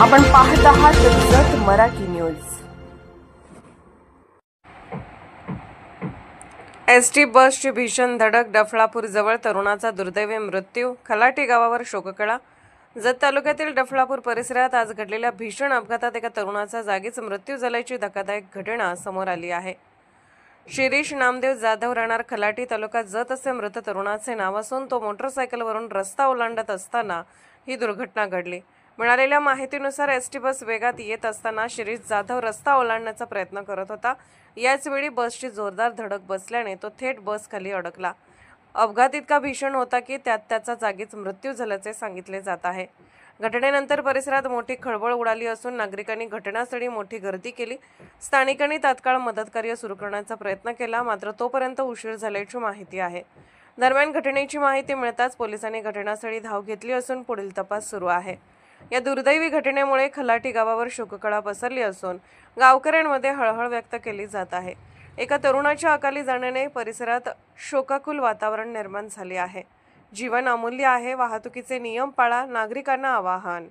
आपण पाहत आहात जत मराठी न्यूज। एसटी बसची भीषण धडक, डफळापूर जवळ तरुणाचा दुर्दैवी मृत्यू, खलाटी गावावर शोककळा। जत तालुक्यातील डफळापूर परिसरात आज घडलेल्या भीषण अपघातात एका तरुणाचा जागीच मृत्यू झाल्याची धक्कादायक घटना समोर आली आहे। शिरीष नामदेव जाधव, राहणार खलाटी, तालुका जत असे मृत तरुणाचे नाव असून तो मोटरसायकलवरून रस्ता ओलांडत असताना ही दुर्घटना घडली। मिळालेल्या माहितीनुसार एसटी बस वेगात येत असताना शिरीष जाधव रस्ता ओलांडण्याचा प्रयत्न करत होता। याच वेळी बसची जोरदार धडक बसल्याने तो थेट बस खाली अडकला। अपघात इतका भीषण होता की त्यात त्याचा जागीच मृत्यू झाल्याचे सांगितले जात आहे। घटनेनंतर परिसरात मोठी खळबळ उडाली असून नागरिकांनी घटनास्थळी मोठी गर्दी केली। स्थानिकांनी तात्काळ मदतकार्य सुरू करण्याचा प्रयत्न केला, मात्र तोपर्यंत उशीर झाल्याची माहिती आहे। दरम्यान घटनेची माहिती मिळताच पोलिसांनी घटनास्थळी धाव घेतली असून पुढील तपास सुरू आहे। या दुर्दैवी घटनेमुळे खलाटी गावावर शोककळा पसरली असून गावकऱ्यांमध्ये हळहळ व्यक्त केली जात आहे। एका तरुणाच्या अकाली जाण्याने परिसरात शोकाकुल वातावरण निर्माण झाले आहे। जीवन अमूल्य आहे, वाहतुकीचे नियम पाळा, नागरिकांना आवाहन।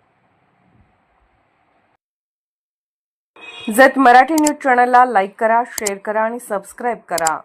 जत मराठी न्यूज चॅनलला लाईक करा, शेअर करा आणि सबस्क्राईब करा।